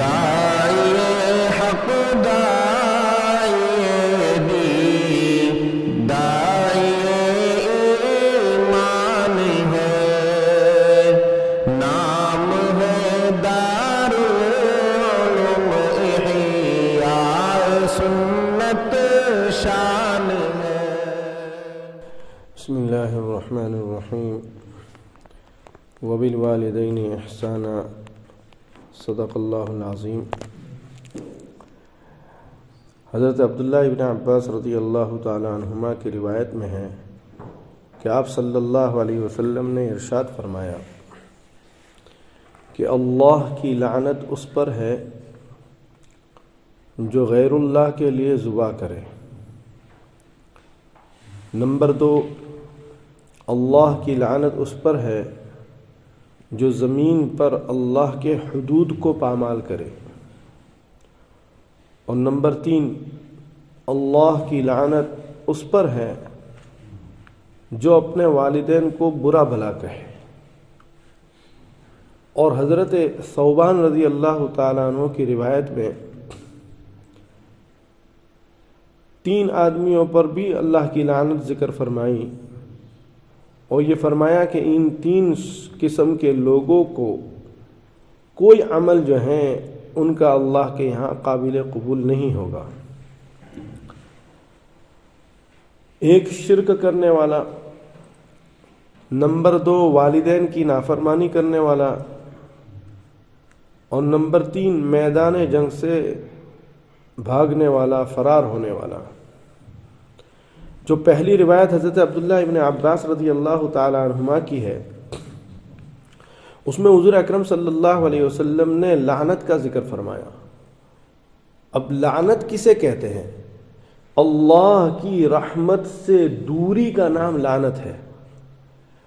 داعی حق داعی دین داعی ایمان ہے، نام ہے دارالعلوم احیاء سنت شان ہے۔ بسم اللہ الرحمن الرحیم وبالوالدین احسانا، صدق اللہ العظیم۔ حضرت عبداللہ ابن عباس رضی اللہ تعالی عنہما کی روایت میں ہے کہ آپ صلی اللہ علیہ وسلم نے ارشاد فرمایا کہ اللہ کی لعنت اس پر ہے جو غیر اللہ کے لیے ذبح کرے۔ نمبر 2، اللہ کی لعنت اس پر ہے جو زمین پر اللہ کے حدود کو پامال کرے۔ اور نمبر 3، اللہ کی لعنت اس پر ہے جو اپنے والدین کو برا بھلا کہے۔ اور حضرت ثوبان رضی اللہ تعالیٰ عنہ کی روایت میں 3 آدمیوں پر بھی اللہ کی لعنت ذکر فرمائی، اور یہ فرمایا کہ ان 3 قسم کے لوگوں کو کوئی عمل جو ہیں ان کا اللہ کے یہاں قابل قبول نہیں ہوگا۔ ایک شرک کرنے والا، نمبر 2 والدین کی نافرمانی کرنے والا، اور نمبر 3 میدان جنگ سے بھاگنے والا، فرار ہونے والا۔ جو پہلی روایت حضرت عبداللہ ابن عباس رضی اللہ تعالی عنہما کی ہے، اس میں حضور اکرم صلی اللہ علیہ وسلم نے لعنت کا ذکر فرمایا۔ اب لعنت کسے کہتے ہیں؟ اللہ کی رحمت سے دوری کا نام لعنت ہے۔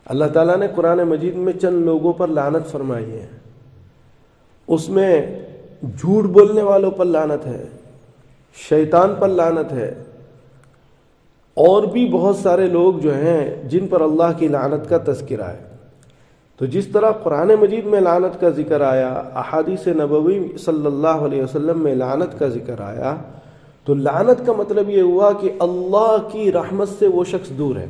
اللہ تعالیٰ نے قرآن مجید میں چند لوگوں پر لعنت فرمائی ہے، اس میں جھوٹ بولنے والوں پر لعنت ہے، شیطان پر لعنت ہے، اور بھی بہت سارے لوگ جو ہیں جن پر اللہ کی لعنت کا تذکرہ ہے۔ تو جس طرح قرآن مجید میں لعنت کا ذکر آیا، احادیث نبوی صلی اللہ علیہ وسلم میں لعنت کا ذکر آیا، تو لعنت کا مطلب یہ ہوا کہ اللہ کی رحمت سے وہ شخص دور ہے۔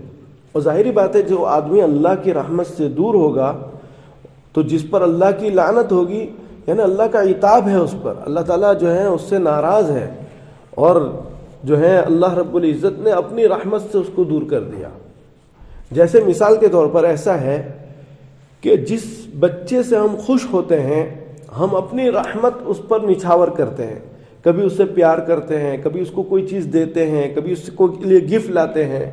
اور ظاہری بات ہے جو آدمی اللہ کی رحمت سے دور ہوگا تو جس پر اللہ کی لعنت ہوگی یعنی اللہ کا عتاب ہے اس پر، اللہ تعالیٰ جو ہے اس سے ناراض ہے، اور جو ہے اللہ رب العزت نے اپنی رحمت سے اس کو دور کر دیا۔ جیسے مثال کے طور پر ایسا ہے کہ جس بچے سے ہم خوش ہوتے ہیں ہم اپنی رحمت اس پر نچھاور کرتے ہیں، کبھی اس سے پیار کرتے ہیں، کبھی اس کو کوئی چیز دیتے ہیں، کبھی اس کو لیے گفٹ لاتے ہیں۔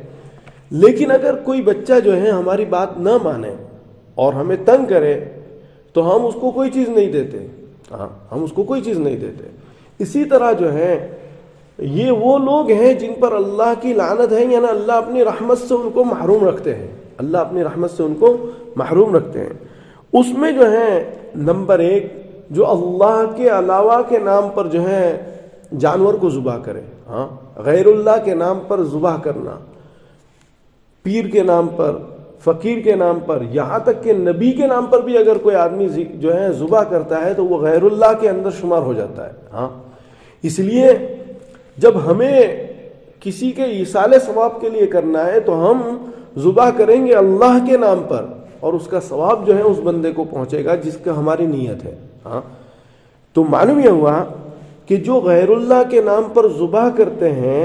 لیکن اگر کوئی بچہ جو ہے ہماری بات نہ مانے اور ہمیں تنگ کرے تو ہم اس کو کوئی چیز نہیں دیتے، ہم اس کو کوئی چیز نہیں دیتے۔ اسی طرح جو ہے یہ وہ لوگ ہیں جن پر اللہ کی لعنت ہے، یعنی اللہ اپنی رحمت سے ان کو محروم رکھتے ہیں، اللہ اپنی رحمت سے ان کو محروم رکھتے ہیں۔ اس میں جو ہے نمبر 1 جو اللہ کے علاوہ کے نام پر جو ہے جانور کو ذبح کرے، غیر اللہ کے نام پر ذبح کرنا، پیر کے نام پر، فقیر کے نام پر، یہاں تک کہ نبی کے نام پر بھی اگر کوئی آدمی جو ہے ذبح کرتا ہے تو وہ غیر اللہ کے اندر شمار ہو جاتا ہے۔ اس لیے جب ہمیں کسی کے ایصال ثواب کے لیے کرنا ہے تو ہم ذبح کریں گے اللہ کے نام پر، اور اس کا ثواب جو ہے اس بندے کو پہنچے گا جس کا ہماری نیت ہے۔ تو معلوم یہ ہوا کہ جو غیر اللہ کے نام پر ذبح کرتے ہیں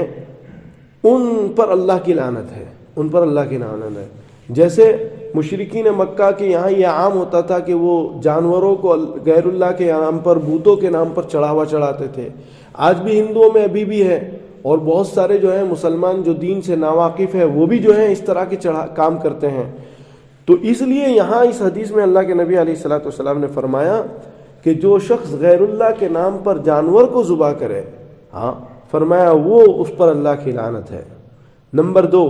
ان پر اللہ کی لعنت ہے، ان پر اللہ کی لعنت ہے۔ جیسے مشرکین مکہ کے یہاں یہ عام ہوتا تھا کہ وہ جانوروں کو غیر اللہ کے نام پر، بتوں کے نام پر چڑھاوا چڑھاتے تھے۔ آج بھی ہندوؤں میں ابھی بھی ہے، اور بہت سارے جو ہیں مسلمان جو دین سے ناواقف ہے وہ بھی جو ہیں اس طرح کے کام کرتے ہیں۔ تو اس لیے یہاں اس حدیث میں اللہ کے نبی علیہ الصلوۃ والسلام نے فرمایا کہ جو شخص غیر اللہ کے نام پر جانور کو ذبح کرے، فرمایا وہ اس پر اللہ کی لعنت ہے۔ نمبر 2،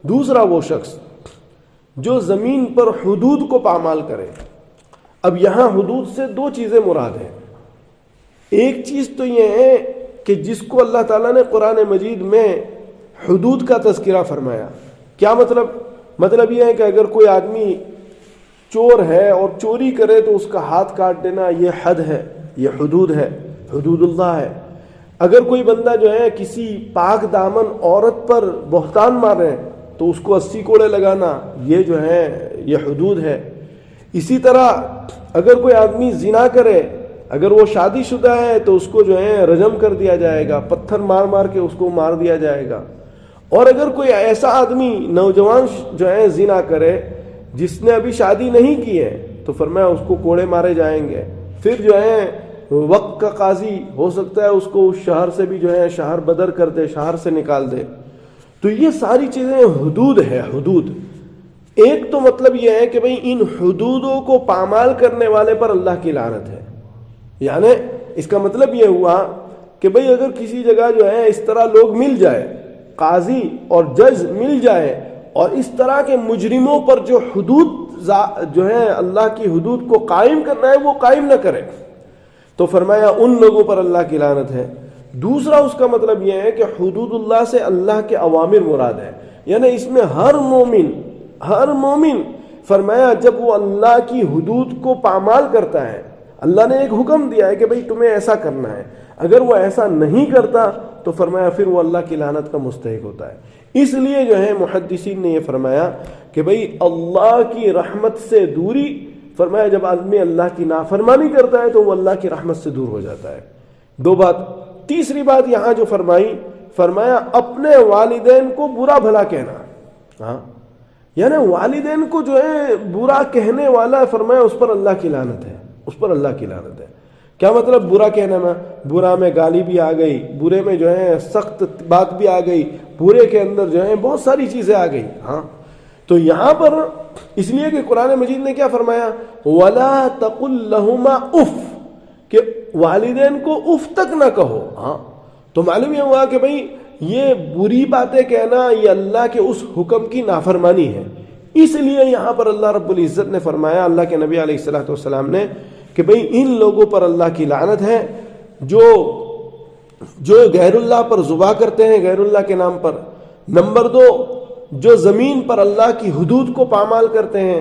دوسرا وہ شخص جو زمین پر حدود کو پامال کرے۔ اب یہاں حدود سے 2 چیزیں مراد ہیں۔ ایک چیز تو یہ ہے کہ جس کو اللہ تعالیٰ نے قرآن مجید میں حدود کا تذکرہ فرمایا۔ کیا مطلب یہ ہے کہ اگر کوئی آدمی چور ہے اور چوری کرے تو اس کا ہاتھ کاٹ دینا، یہ حد ہے، یہ حدود ہے، حدود اللہ ہے۔ اگر کوئی بندہ جو ہے کسی پاک دامن عورت پر بہتان مارے تو اس کو 80 کوڑے لگانا، یہ جو ہے یہ حدود ہے۔ اسی طرح اگر کوئی آدمی زنا کرے، اگر وہ شادی شدہ ہے تو اس کو جو ہے رجم کر دیا جائے گا، پتھر مار مار کے اس کو مار دیا جائے گا۔ اور اگر کوئی ایسا آدمی نوجوان جو ہے زنا کرے جس نے ابھی شادی نہیں کی ہے تو فرمایا اس کو کوڑے مارے جائیں گے۔ پھر جو ہے وقت کا قاضی ہو سکتا ہے اس کو اس شہر سے بھی جو ہے شہر بدر کر دے، شہر سے نکال دے۔ تو یہ ساری چیزیں حدود ہے، حدود۔ ایک تو مطلب یہ ہے کہ بھئی ان حدودوں کو پامال کرنے والے پر اللہ کی لعنت ہے، یعنی اس کا مطلب یہ ہوا کہ بھئی اگر کسی جگہ جو ہے اس طرح لوگ مل جائے، قاضی اور جج مل جائے اور اس طرح کے مجرموں پر جو حدود جو ہے اللہ کی حدود کو قائم کرنا ہے وہ قائم نہ کرے تو فرمایا ان لوگوں پر اللہ کی لعنت ہے۔ دوسرا اس کا مطلب یہ ہے کہ حدود اللہ سے اللہ کے اوامر مراد ہے، یعنی اس میں ہر مومن فرمایا جب وہ اللہ کی حدود کو پامال کرتا ہے، اللہ نے ایک حکم دیا ہے کہ بھئی تمہیں ایسا کرنا ہے، اگر وہ ایسا نہیں کرتا تو فرمایا پھر وہ اللہ کی لعنت کا مستحق ہوتا ہے۔ اس لیے جو ہے محدثین نے یہ فرمایا کہ بھئی اللہ کی رحمت سے دوری، فرمایا جب آدمی اللہ کی نافرمانی کرتا ہے تو وہ اللہ کی رحمت سے دور ہو جاتا ہے۔ دو بات۔ تیسری بات یہاں جو فرمایا اپنے والدین کو برا بھلا کہنا، ہاں یعنی والدین کو جو ہے برا کہنے والا فرمایا اس پر اللہ کی لعنت ہے، اس پر اللہ کی لعنت ہے۔ کیا مطلب برا کہنے میں؟ برا میں گالی بھی آ گئی، برے میں جو ہے سخت بات بھی آ گئی، برے کے اندر جو ہے بہت ساری چیزیں آ گئی۔ ہاں تو یہاں پر اس لیے کہ قرآن مجید نے کیا فرمایا، وَلَا تَقُلْ لَهُمَا اُف، کہ والدین کو اف تک نہ کہو۔ ہاں تو معلوم یہ ہوا کہ بھئی یہ بری باتیں کہنا یہ اللہ کے اس حکم کی نافرمانی ہے۔ اس لیے یہاں پر اللہ رب العزت نے فرمایا، اللہ کے نبی علیہ الصلوۃ والسلام نے، کہ بھئی ان لوگوں پر اللہ کی لعنت ہے جو غیر اللہ پر ذبح کرتے ہیں غیر اللہ کے نام پر۔ نمبر 2 جو زمین پر اللہ کی حدود کو پامال کرتے ہیں،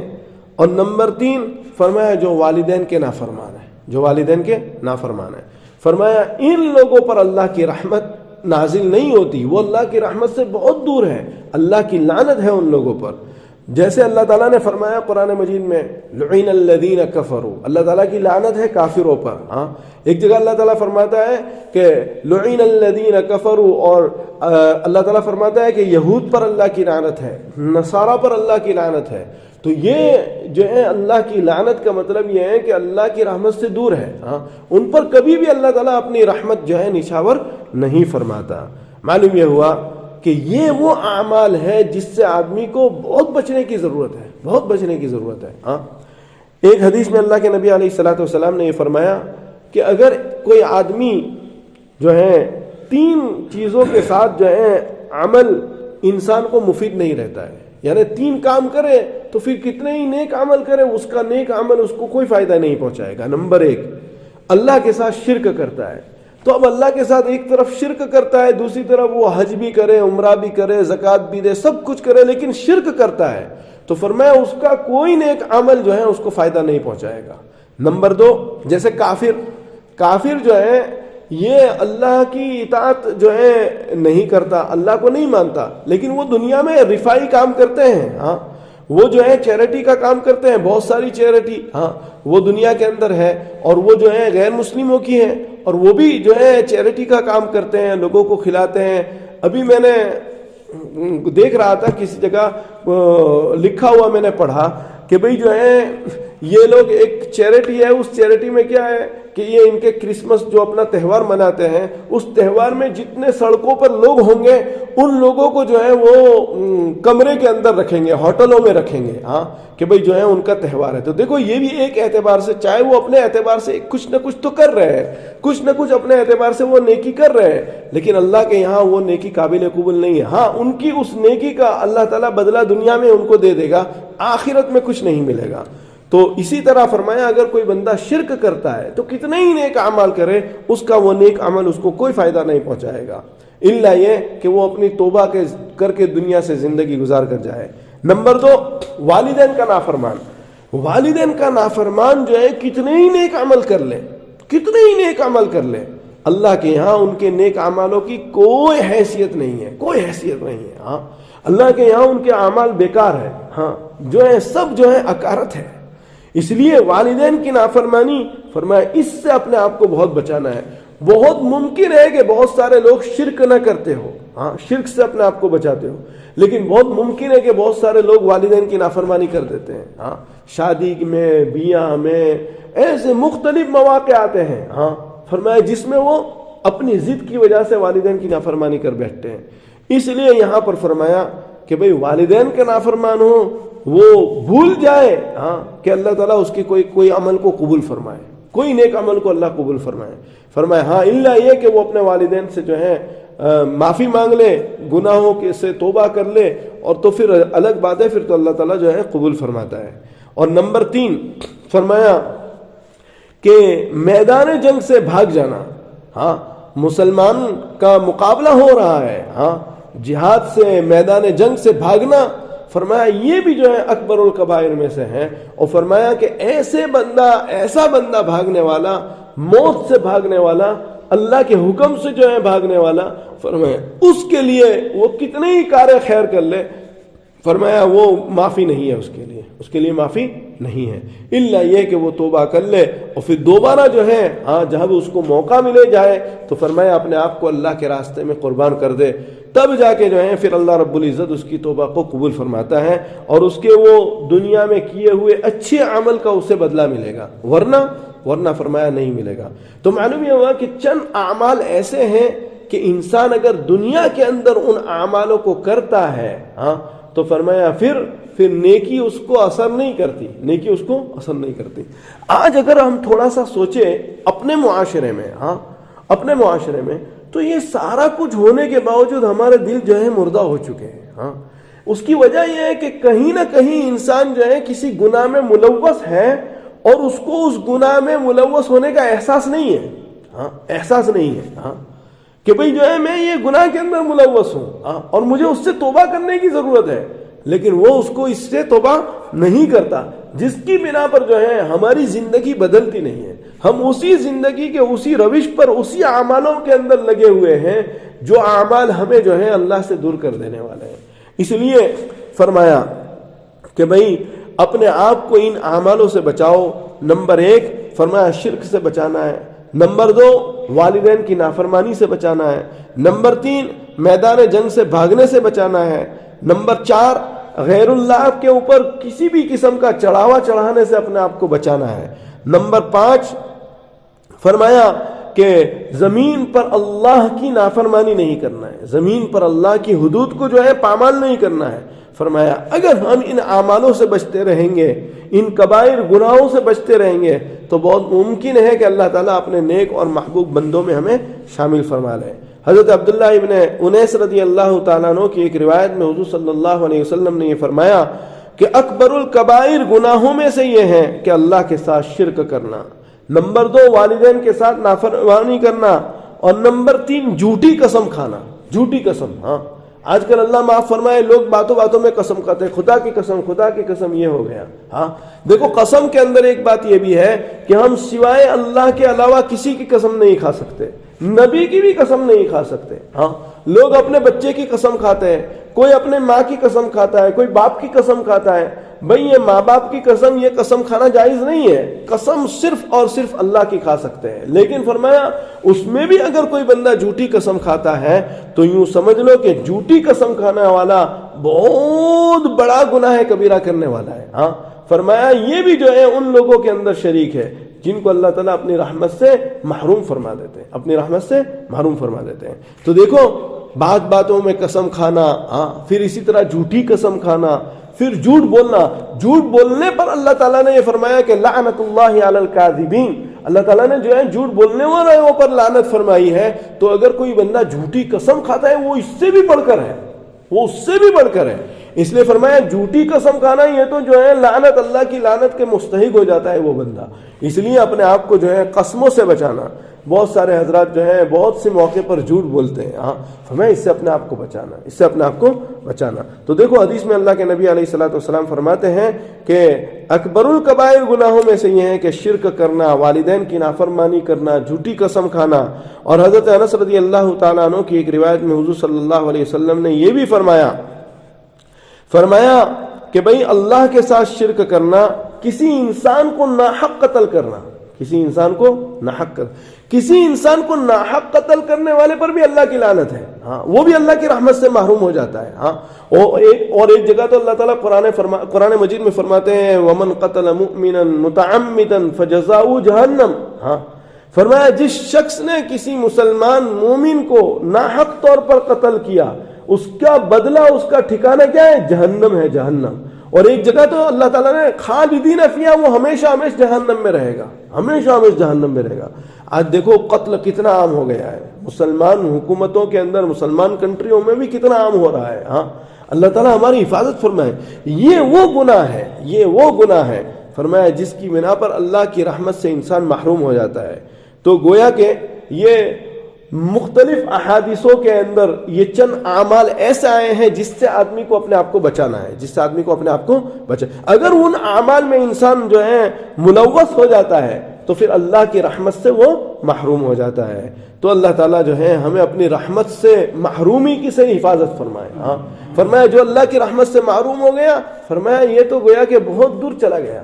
اور نمبر 3 فرمایا جو والدین کے نافرمان ہیں، جو والدین کے نافرمان ہیں۔ فرمایا ان لوگوں پر اللہ کی رحمت نازل نہیں ہوتی، وہ اللہ کی رحمت سے بہت دور ہے، اللہ کی لعنت ہے ان لوگوں پر۔ جیسے اللہ تعالیٰ نے فرمایا قرآن مجید میں لعن الذین کفروا، اللہ تعالیٰ کی لعنت ہے کافروں پر۔ ہاں ایک جگہ اللہ تعالیٰ فرماتا ہے کہ لعن الذین کفروا، اور اللہ تعالیٰ فرماتا ہے کہ یہود پر اللہ کی لعنت ہے، نصارہ پر اللہ کی لعنت ہے۔ تو یہ جو ہے اللہ کی لعنت کا مطلب یہ ہے کہ اللہ کی رحمت سے دور ہے۔ ہاں ان پر کبھی بھی اللہ تعالیٰ اپنی رحمت جو ہے نچھاور نہیں فرماتا۔ معلوم یہ ہوا کہ یہ وہ اعمال ہے جس سے آدمی کو بہت بچنے کی ضرورت ہے، بہت بچنے کی ضرورت ہے۔ ہاں ایک حدیث میں اللہ کے نبی علیہ الصلوۃ والسلام نے یہ فرمایا کہ اگر کوئی آدمی جو ہے 3 چیزوں کے ساتھ جو ہے عمل انسان کو مفید نہیں رہتا ہے، یعنی 3 کام کرے تو پھر کتنے ہی نیک عمل کرے اس کا نیک عمل اس کو کوئی فائدہ نہیں پہنچائے گا۔ نمبر 1 اللہ کے ساتھ شرک کرتا ہے، تو اب اللہ کے ساتھ ایک طرف شرک کرتا ہے، دوسری طرف وہ حج بھی کرے، عمرہ بھی کرے، زکوٰۃ بھی دے، سب کچھ کرے، لیکن شرک کرتا ہے تو فرمایا اس کا کوئی نیک عمل جو ہے اس کو فائدہ نہیں پہنچائے گا۔ نمبر 2 جیسے کافر جو ہے یہ اللہ کی اطاعت جو ہے نہیں کرتا، اللہ کو نہیں مانتا، لیکن وہ دنیا میں رفائی کام کرتے ہیں۔ ہاں وہ جو ہے چیریٹی کا کام کرتے ہیں، بہت ساری چیریٹی ہاں وہ دنیا کے اندر ہے، اور وہ جو ہے غیر مسلموں کی ہیں، اور وہ بھی جو ہے چیریٹی کا کام کرتے ہیں، لوگوں کو کھلاتے ہیں۔ ابھی میں نے دیکھ رہا تھا کسی جگہ لکھا ہوا میں نے پڑھا کہ بھئی جو ہے یہ لوگ ایک چیریٹی ہے، اس چیریٹی میں کیا ہے کہ یہ ان کے کرسمس جو اپنا تہوار مناتے ہیں، اس تہوار میں جتنے سڑکوں پر لوگ ہوں گے ان لوگوں کو جو ہے وہ کمرے کے اندر رکھیں گے، ہوٹلوں میں رکھیں گے، ہاں کہ بھئی جو ہے ان کا تہوار ہے۔ تو دیکھو یہ بھی ایک اعتبار سے، چاہے وہ اپنے اعتبار سے کچھ نہ کچھ تو کر رہے ہیں، کچھ نہ کچھ اپنے اعتبار سے وہ نیکی کر رہے ہیں، لیکن اللہ کے یہاں وہ نیکی قابل قبول نہیں ہے۔ ہاں ان کی اس نیکی کا اللہ تعالیٰ بدلہ دنیا میں ان کو دے دے گا، آخرت میں کچھ نہیں ملے گا۔ تو اسی طرح فرمایا اگر کوئی بندہ شرک کرتا ہے تو کتنے ہی نیک اعمال کرے اس کا وہ نیک عمل اس کو کوئی فائدہ نہیں پہنچائے گا، الا یہ کہ وہ اپنی توبہ کر کے دنیا سے زندگی گزار کر جائے۔ نمبر 2 والدین کا نافرمان جو ہے کتنے ہی نیک عمل کر لے، کتنے ہی نیک عمل کر لے، اللہ کے یہاں ان کے نیک اعمالوں کی کوئی حیثیت نہیں ہے، کوئی حیثیت نہیں ہے. ہاں اللہ کے یہاں ان کے اعمال بیکار ہے، ہاں جو ہے سب جو ہے اکارت ہے. اس لیے والدین کی نافرمانی فرمایا اس سے اپنے آپ کو بہت بچانا ہے. بہت ممکن ہے کہ بہت سارے لوگ شرک نہ کرتے ہو، ہاں شرک سے اپنے آپ کو بچاتے ہو، لیکن بہت ممکن ہے کہ بہت سارے لوگ والدین کی نافرمانی کر دیتے ہیں. ہاں شادی میں، بیاہ میں، ایسے مختلف مواقع آتے ہیں، ہاں فرمایا جس میں وہ اپنی ضد کی وجہ سے والدین کی نافرمانی کر بیٹھتے ہیں. اس لیے یہاں پر فرمایا کہ بھئی والدین کے نافرمان ہو، وہ بھول جائے ہاں کہ اللہ تعالیٰ اس کی کوئی عمل کو قبول فرمائے، کوئی نیک عمل کو اللہ قبول فرمائے. فرمایا ہاں الا یہ کہ وہ اپنے والدین سے جو ہے معافی مانگ لے، گناہوں کے سے توبہ کر لے، اور تو پھر الگ بات ہے، پھر تو اللہ تعالیٰ جو ہے قبول فرماتا ہے. اور نمبر 3 فرمایا کہ میدان جنگ سے بھاگ جانا. ہاں مسلمان کا مقابلہ ہو رہا ہے، ہاں جہاد سے، میدان جنگ سے بھاگنا، فرمایا یہ بھی جو ہے اکبر الکبائر میں سے ہے. اور فرمایا کہ ایسا بندہ بھاگنے والا، موت سے بھاگنے والا، اللہ کے حکم سے جو ہے بھاگنے والا، فرمایا اس کے لیے وہ کتنے ہی کار خیر کر لے، فرمایا وہ معافی نہیں ہے اس کے لیے معافی نہیں ہے، الا یہ کہ وہ توبہ کر لے اور پھر دوبارہ جو ہے ہاں جہاں بھی اس کو موقع ملے جائے تو فرمایا اپنے آپ کو اللہ کے راستے میں قربان کر دے، تب جا کے جو ہے پھر اللہ رب العزت اس کی توبہ کو قبول فرماتا ہے اور اس کے وہ دنیا میں کیے ہوئے اچھے عمل کا اسے بدلہ ملے گا، ورنہ فرمایا نہیں ملے گا. تو معلوم یہ ہوا کہ چند اعمال ایسے ہیں کہ انسان اگر دنیا کے اندر ان اعمالوں کو کرتا ہے ہاں تو فرمایا پھر نیکی اس کو اثر نہیں کرتی. آج اگر ہم تھوڑا سا سوچیں اپنے معاشرے میں تو یہ سارا کچھ ہونے کے باوجود ہمارے دل جو ہے مردہ ہو چکے ہیں. ہاں اس کی وجہ یہ ہے کہ کہیں نہ کہیں انسان جو ہے کسی گناہ میں ملوث ہے اور اس کو اس گناہ میں ملوث ہونے کا احساس نہیں ہے. ہاں کہ بھئی جو ہے میں یہ گناہ کے اندر ملوث ہوں اور مجھے اس سے توبہ کرنے کی ضرورت ہے، لیکن وہ اس کو اس سے توبہ نہیں کرتا، جس کی بنا پر جو ہے ہماری زندگی بدلتی نہیں ہے. ہم اسی زندگی کے اسی روش پر اسی اعمالوں کے اندر لگے ہوئے ہیں جو اعمال ہمیں جو ہے اللہ سے دور کر دینے والے ہیں. اس لیے فرمایا کہ بھئی اپنے آپ کو ان اعمالوں سے بچاؤ. نمبر 1 فرمایا شرک سے بچانا ہے، نمبر 2 والدین کی نافرمانی سے بچانا ہے، نمبر 3 میدان جنگ سے بھاگنے سے بچانا ہے، نمبر 4 غیر اللہ کے اوپر کسی بھی قسم کا چڑھاوا چڑھانے سے اپنے آپ کو بچانا ہے، نمبر 5 فرمایا کہ زمین پر اللہ کی نافرمانی نہیں کرنا ہے، زمین پر اللہ کی حدود کو جو ہے پامال نہیں کرنا ہے. فرمایا اگر ہم ان اعمالوں سے بچتے رہیں گے، ان کبائر گناہوں سے بچتے رہیں گے تو بہت ممکن ہے کہ اللہ تعالیٰ اپنے نیک اور محبوب بندوں میں ہمیں شامل فرما لے. حضرت عبداللہ ابن انیس رضی اللہ تعالیٰ عنہ کی ایک روایت میں حضور صلی اللہ علیہ وسلم نے یہ فرمایا کہ اکبر الکبائر گناہوں میں سے یہ ہے کہ اللہ کے ساتھ شرک کرنا، نمبر 2 والدین کے ساتھ نافرمانی کرنا، اور نمبر 3 جھوٹی قسم کھانا. جھوٹی قسم، ہاں آج کل اللہ معاف فرمائے لوگ باتوں میں قسم کھاتے ہیں، خدا کی قسم یہ ہو گیا. ہاں دیکھو قسم کے اندر ایک بات یہ بھی ہے کہ ہم سوائے اللہ کے علاوہ کسی کی قسم نہیں کھا سکتے، نبی کی بھی قسم نہیں کھا سکتے. ہاں لوگ اپنے بچے کی قسم کھاتے ہیں، کوئی اپنے ماں کی قسم کھاتا ہے، کوئی باپ کی قسم کھاتا ہے. بھئی یہ ماں باپ کی قسم، یہ قسم کھانا جائز نہیں ہے، قسم صرف اور صرف اللہ کی کھا سکتے ہیں. لیکن فرمایا اس میں بھی اگر کوئی بندہ جھوٹی قسم کھاتا ہے تو یوں سمجھ لو کہ جھوٹی قسم کھانے والا بہت بڑا گناہ کبیرہ کرنے والا ہے. ہاں فرمایا یہ بھی جو ہے ان لوگوں کے اندر شریک ہے جن کو اللہ تعالیٰ اپنی رحمت سے محروم فرما دیتے ہیں. تو دیکھو باتوں میں قسم کھانا، ہاں پھر اسی طرح جھوٹی قسم کھانا، پھر جھوٹ بولنا. جھوٹ بولنے پر اللہ تعالیٰ نے یہ فرمایا کہ لعنت اللہ علی الکاذبین، اللہ تعالیٰ نے جو ہے جھوٹ بولنے والوں پر لعنت فرمائی ہے. تو اگر کوئی بندہ جھوٹی قسم کھاتا ہے وہ اس سے بھی بڑھ کر ہے، اس لیے فرمایا جھوٹی قسم کھانا یہ تو جو ہے لعنت، اللہ کی لعنت کے مستحق ہو جاتا ہے وہ بندہ. اس لیے اپنے آپ کو جو ہے قسموں سے بچانا. بہت سارے حضرات جو ہیں بہت سے موقع پر جھوٹ بولتے ہیں. ہاں فرمایا اس سے اپنے آپ کو بچانا, اس سے اپنے آپ کو بچانا. تو دیکھو حدیث میں اللہ کے نبی علیہ الصلوۃ والسلام فرماتے ہیں کہ اکبر الکبائر گناہوں میں سے یہ ہے کہ شرک کرنا, والدین کی نافرمانی کرنا, جھوٹی قسم کھانا. اور حضرت انس رضی اللہ تعالیٰ عنہ کی ایک روایت میں حضور صلی اللہ علیہ وسلم نے یہ بھی فرمایا کہ بھئی اللہ کے ساتھ شرک کرنا, کسی انسان کو ناحق قتل کرنا, کسی انسان کو ناحق قتل کرنے والے پر بھی اللہ کی لعنت ہے. ہاں وہ بھی اللہ کی رحمت سے محروم ہو جاتا ہے. ہاں اور ایک جگہ تو اللہ تعالیٰ قرآن مجید میں فرماتے ہیں وَمَنْ قَتَلَ مُؤْمِنًا مُتَعَمِّدًا فَجَزَاؤُهُ جَهَنَّمُ. ہاں فرمایا جس شخص نے کسی مسلمان مومن کو ناحق طور پر قتل کیا, اس کا بدلہ, اس کا ٹھکانہ کیا ہے؟ جہنم ہے, جہنم. اور ایک جگہ تو اللہ تعالیٰ نے خالدین فیہا, وہ ہمیشہ ہمیشہ جہنم میں رہے گا, ہمیشہ ہمیشہ جہنم میں رہے گا. آج دیکھو قتل کتنا عام ہو گیا ہے, مسلمان حکومتوں کے اندر, مسلمان کنٹریوں میں بھی کتنا عام ہو رہا ہے. ہاں اللہ تعالیٰ ہماری حفاظت فرمائے. یہ وہ گناہ ہے فرمایا جس کی بنا پر اللہ کی رحمت سے انسان محروم ہو جاتا ہے. تو گویا کہ یہ مختلف احادیثوں کے اندر یہ چند اعمال ایسے آئے ہیں جس سے آدمی کو اپنے آپ کو بچانا ہے, اگر ان اعمال میں انسان جو ہے ملوث ہو جاتا ہے تو پھر اللہ کی رحمت سے وہ محروم ہو جاتا ہے. تو اللہ تعالیٰ جو ہے ہمیں اپنی رحمت سے محرومی کی سے حفاظت فرمائے. ہاں فرمایا جو اللہ کی رحمت سے محروم ہو گیا, فرمایا یہ تو گویا کہ بہت دور چلا گیا.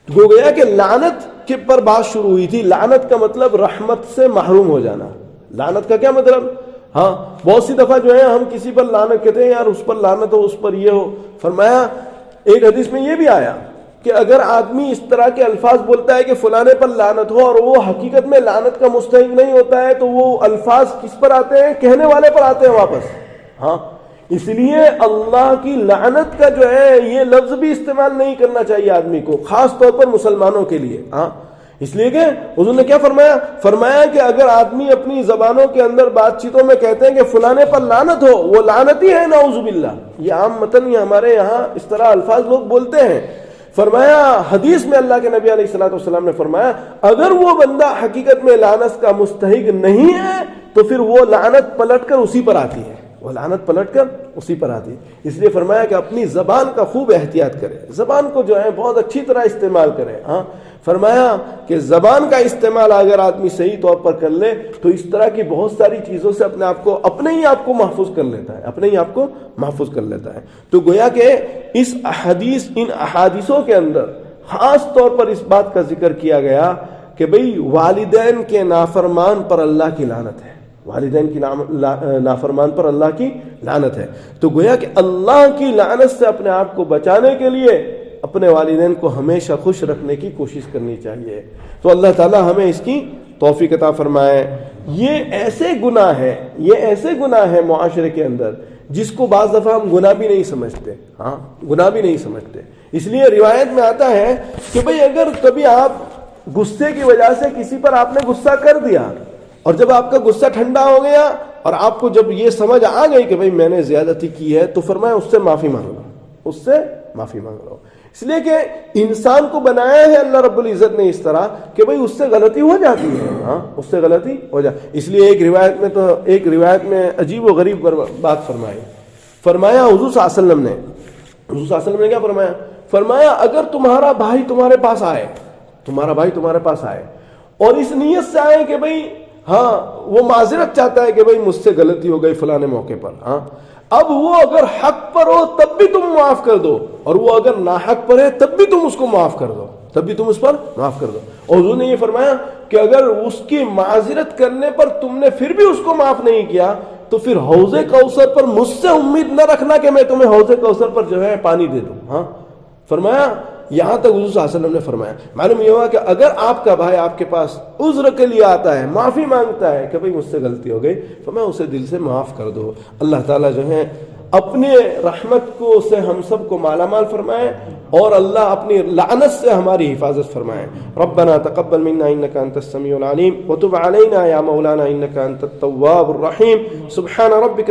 گویا کہ لعنت کے پر بات شروع ہوئی تھی. لعنت کا مطلب رحمت سے محروم ہو جانا. لعنت کا کیا مطلب؟ ہاں بہت سی دفعہ جو ہے ہم کسی پر لعنت کہتے ہیں, یار اس پر لعنت ہو, اس پر یہ ہو. فرمایا ایک حدیث میں یہ بھی آیا کہ اگر آدمی اس طرح کے الفاظ بولتا ہے کہ فلانے پر لعنت ہو, اور وہ حقیقت میں لعنت کا مستحق نہیں ہوتا ہے, تو وہ الفاظ کس پر آتے ہیں؟ کہنے والے پر آتے ہیں واپس. ہاں اس لیے اللہ کی لعنت کا جو ہے یہ لفظ بھی استعمال نہیں کرنا چاہیے آدمی کو, خاص طور پر مسلمانوں کے لیے. ہاں اس لیے کہ حضور نے کیا فرمایا کہ اگر آدمی اپنی زبانوں کے اندر بات چیتوں میں کہتے ہیں کہ فلانے پر لعنت ہو, وہ لعنتی ہے, نعوذ باللہ. یہ عام متن ہمارے یہاں اس طرح الفاظ لوگ بولتے ہیں. فرمایا حدیث میں اللہ کے نبی علیہ الصلوۃ والسلام نے فرمایا اگر وہ بندہ حقیقت میں لعنت کا مستحق نہیں ہے تو پھر وہ لعنت پلٹ کر اسی پر آتی ہے, اس لیے فرمایا کہ اپنی زبان کا خوب احتیاط کرے, زبان کو جو ہے بہت اچھی طرح استعمال کرے. ہاں فرمایا کہ زبان کا استعمال اگر آدمی صحیح طور پر کر لے تو اس طرح کی بہت ساری چیزوں سے اپنے ہی آپ کو محفوظ کر لیتا ہے. تو گویا کہ ان احادیثوں کے اندر خاص طور پر اس بات کا ذکر کیا گیا کہ بھئی والدین کے نافرمان پر اللہ کی لعنت ہے, والدین کی نافرمان پر اللہ کی لعنت ہے. تو گویا کہ اللہ کی لعنت سے اپنے آپ کو بچانے کے لیے اپنے والدین کو ہمیشہ خوش رکھنے کی کوشش کرنی چاہیے. تو اللہ تعالی ہمیں اس کی توفیق عطا فرمائے. یہ ایسے گناہ ہے معاشرے کے اندر جس کو بعض دفعہ ہم گناہ بھی نہیں سمجھتے. اس لیے روایت میں آتا ہے کہ بھئی اگر کبھی آپ غصے کی وجہ سے کسی پر آپ نے غصہ کر دیا, اور جب آپ کا غصہ ٹھنڈا ہو گیا اور آپ کو جب یہ سمجھ آ گئی کہ بھئی میں نے زیادتی کی ہے, تو فرمایا اس سے معافی مانگ لو. اس لیے کہ انسان کو بنایا ہے اللہ رب العزت نے اس طرح کہ بھئی اس سے غلطی ہو جاتی ہے. ہاں اس سے غلطی ہو جاتی. اس لیے ایک روایت میں عجیب و غریب بات فرمایا حضور صلی اللہ علیہ وسلم نے کیا فرمایا اگر تمہارا بھائی تمہارے پاس آئے اور اس نیت سے آئے کہ بھئی ہاں وہ معذرت چاہتا ہے کہ بھئی مجھ سے غلطی ہو گئی فلانے موقع پر, ہاں اب وہ اگر حق پر ہو تب بھی تم معاف کر دو, اور وہ اگر ناحق پر ہے تب بھی تم اس کو معاف کر دو, اور حضور نے یہ فرمایا کہ اگر اس کی معذرت کرنے پر تم نے پھر بھی اس کو معاف نہیں کیا تو پھر حوض کوثر پر مجھ سے امید نہ رکھنا کہ میں تمہیں حوض کوثر پر جو ہے پانی دے دوں. ہاں فرمایا یہاں تک حضور صلی اللہ علیہ وسلم نے فرمایا. معلوم یہ ہوا کہ اگر آپ کا بھائی آپ کے پاس عذر کے لیے آتا ہے, معافی مانگتا ہے کہ بھئی مجھ سے غلطی ہو گئی, تو میں اسے دل سے معاف کر دو. اللہ تعالیٰ جو ہے اپنے رحمت کو سے ہم سب کو مالا مال فرمائے, اور اللہ اپنی لعنت سے ہماری حفاظت فرمائے. ربنا تقبل منا انك انت السميع العليم وتب علينا يا مولانا انك انت التواب الرحيم. سبحان ربك